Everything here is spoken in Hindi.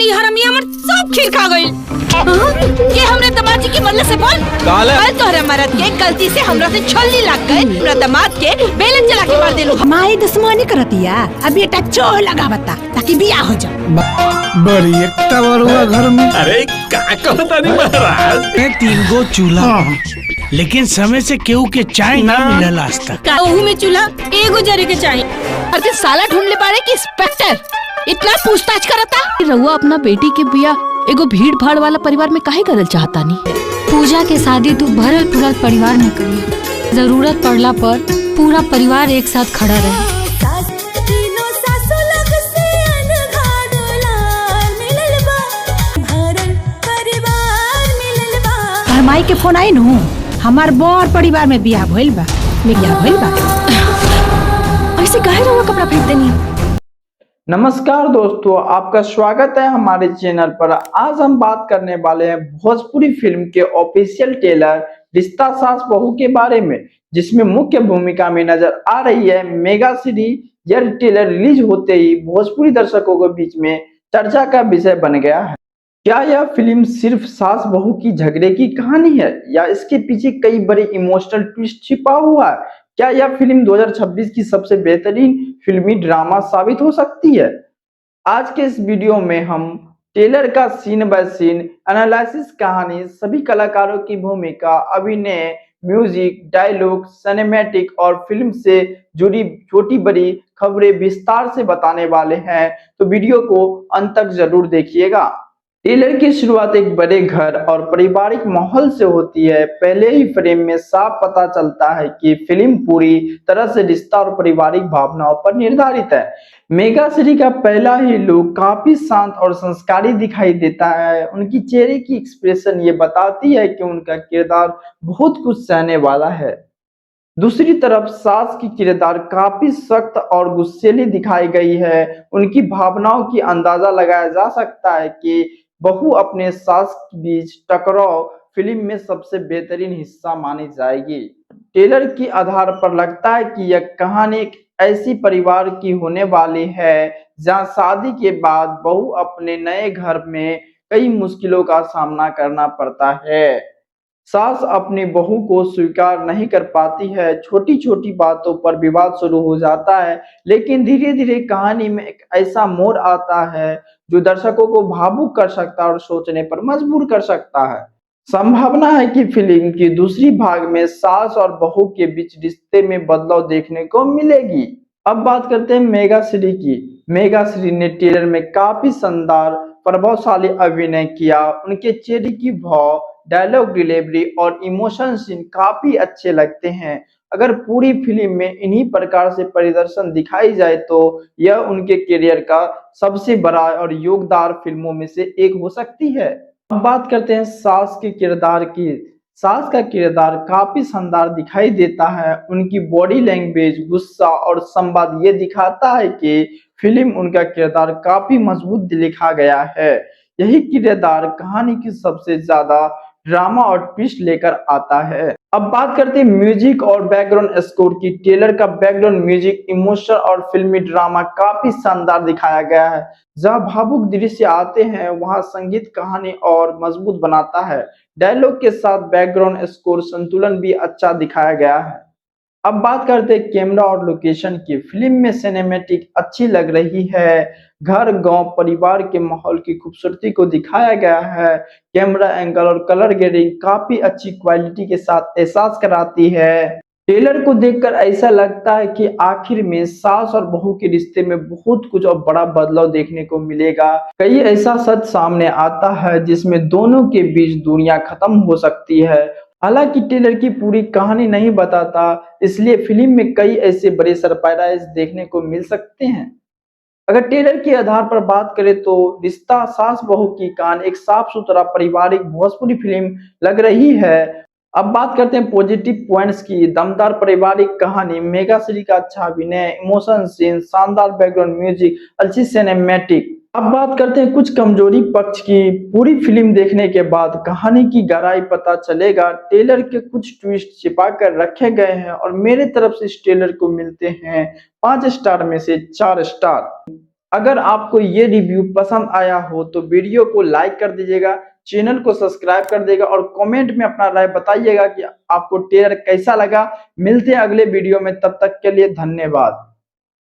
देखनी हरामी हमर सब खीर खा गइल। ये हमरे दामाद जी के मरले से बोल कल तोहरे मरद के गलती से हमरा से छलनी लग गई। हमरा दामाद के बेलन चला के मार देलू। हमारी दुश्मनी करतिया अब बेटा चोह लगा बता ताकि बियाह हो जाए। बड़ी एकता बरुआ घर में। अरे का कहता नहीं महाराज, 3 गो चूल्हा लेकिन समय से केहू के चाय ना मिलल आज तक। ओहू में चूल्हा एगो जरे के चाहिए। अरे साला ढूंढ ले पारे कि इंस्पेक्टर इतना पूछताछ करता। रउआ अपना बेटी के बिया एगो भीड़ भाड़ वाला परिवार में काहे करल चाहता नी? पूजा के शादी तू भरल पुरल परिवार में करी। जरूरत पड़ला पर पूरा परिवार एक साथ खड़ा रहे। माई के फोन आई नू हमार बड़ परिवार में बियाह भइल बा। ऐसे काहे रउआ कपड़ा फेंक देनी? नमस्कार दोस्तों, आपका स्वागत है हमारे चैनल पर। आज हम बात करने वाले हैं भोजपुरी फिल्म के ऑफिशियल ट्रेलर रिश्ता सास बहू के बारे में, जिसमें मुख्य भूमिका में नजर आ रही है मेगा श्री। यह ट्रेलर रिलीज होते ही भोजपुरी दर्शकों के बीच में चर्चा का विषय बन गया है। क्या यह फिल्म सिर्फ सास बहू की झगड़े की कहानी है या इसके पीछे कई बड़े इमोशनल ट्विस्ट छिपा हुआ है? क्या यह फिल्म 2026 की सबसे बेहतरीन फिल्मी ड्रामा साबित हो सकती है? आज के इस वीडियो में हम ट्रेलर का सीन बाय सीन एनालिसिस, कहानी, सभी कलाकारों की भूमिका, अभिनय, म्यूजिक, डायलॉग, सिनेमैटिक और फिल्म से जुड़ी छोटी बड़ी खबरें विस्तार से बताने वाले हैं, तो वीडियो को अंत तक जरूर देखिएगा। ट्रेलर की शुरुआत एक बड़े घर और पारिवारिक माहौल से होती है। पहले ही फ्रेम में साफ पता चलता है कि फिल्म पूरी तरह से रिश्ता और पारिवारिक भावनाओं पर निर्धारित है। मेगा श्री का पहला ही लुक काफी शांत और संस्कारी दिखाई देता है। उनकी चेहरे की एक्सप्रेशन ये बताती है कि उनका किरदार बहुत कुछ सहने वाला है। दूसरी तरफ सास की किरदार काफी सख्त और गुस्सैली दिखाई गई है। उनकी भावनाओं की अंदाजा लगाया जा सकता है कि बहू अपने सास के बीच टकराव फिल्म में सबसे बेहतरीन हिस्सा मानी जाएगी। ट्रेलर के आधार पर लगता है कि यह कहानी एक ऐसी परिवार की होने वाली है जहां शादी के बाद बहू अपने नए घर में कई मुश्किलों का सामना करना पड़ता है। सास अपनी बहू को स्वीकार नहीं कर पाती है। छोटी छोटी बातों पर विवाद शुरू हो जाता है, लेकिन धीरे धीरे कहानी में एक ऐसा मोड़ आता है जो दर्शकों को भावुक कर सकता है और सोचने पर मजबूर कर सकता है। संभावना है कि फिल्म की दूसरी भाग में सास और बहू के बीच रिश्ते में बदलाव देखने को मिलेगी। अब बात करते हैं मेगा श्री की। मेगा श्री ने ट्रेलर में काफी शानदार प्रभावशाली अभिनय किया। उनके चेहरे की भाव, डायलॉग डिलीवरी और इमोशन सीन काफी अच्छे लगते हैं। अगर पूरी फिल्म में इन्हीं प्रकार से प्रदर्शन दिखाई जाए तो यह उनके करियर का सबसे बड़ा और योगदार फिल्मों में से एक हो सकती है। अब बात करते हैं सास के किरदार की। सास का किरदार काफी शानदार दिखाई देता है। उनकी बॉडी लैंग्वेज, गुस्सा और संवाद ये दिखाता है कि फिल्म उनका किरदार काफी मजबूत लिखा गया है। यही किरदार कहानी की सबसे ज्यादा ड्रामा और ट्विस्ट लेकर आता है। अब बात करते हैं म्यूजिक और बैकग्राउंड स्कोर की। ट्रेलर का बैकग्राउंड म्यूजिक, इमोशन और फिल्मी ड्रामा काफी शानदार दिखाया गया है। जहां भावुक दृश्य आते हैं वहां संगीत कहानी और मजबूत बनाता है। डायलॉग के साथ बैकग्राउंड स्कोर संतुलन भी अच्छा दिखाया गया है। अब बात करते हैं कैमरा और लोकेशन की। फिल्म में सिनेमैटिक अच्छी लग रही है। घर, गांव, परिवार के माहौल की खूबसूरती को दिखाया गया है। कैमरा एंगल और कलर ग्रेडिंग काफी अच्छी क्वालिटी के साथ एहसास कराती है। ट्रेलर को देखकर ऐसा लगता है कि आखिर में सास और बहू के रिश्ते में बहुत कुछ और बड़ा बदलाव देखने को मिलेगा। कई ऐसा सच सामने आता है जिसमें दोनों के बीच दूरियां खत्म हो सकती है। हालांकि ट्रेलर की पूरी कहानी नहीं बताता, इसलिए फिल्म में कई ऐसे बड़े सरप्राइज देखने को मिल सकते हैं। अगर ट्रेलर के आधार पर बात करें तो रिश्ता सास बहू की कहानी एक साफ सुथरा पारिवारिक भोजपुरी फिल्म लग रही है। अब बात करते हैं पॉजिटिव पॉइंट्स की। दमदार पारिवारिक कहानी, मेगा श्री का अच्छा अभिनय, इमोशन सीन, शानदार बैकग्राउंड म्यूजिक, अच्छी सिनेमैटिक। अब बात करते हैं कुछ कमजोरी पक्ष की। पूरी फिल्म देखने के बाद कहानी की गहराई पता चलेगा। ट्रेलर के कुछ ट्विस्ट छिपा कर रखे गए हैं और मेरे तरफ से इस ट्रेलर को मिलते हैं 5 स्टार में से 4 स्टार। अगर आपको ये रिव्यू पसंद आया हो तो वीडियो को लाइक कर दीजिएगा, चैनल को सब्सक्राइब कर देगा और कमेंट में अपना राय बताइएगा कि आपको ट्रेलर कैसा लगा। मिलते हैं अगले वीडियो में, तब तक के लिए धन्यवाद।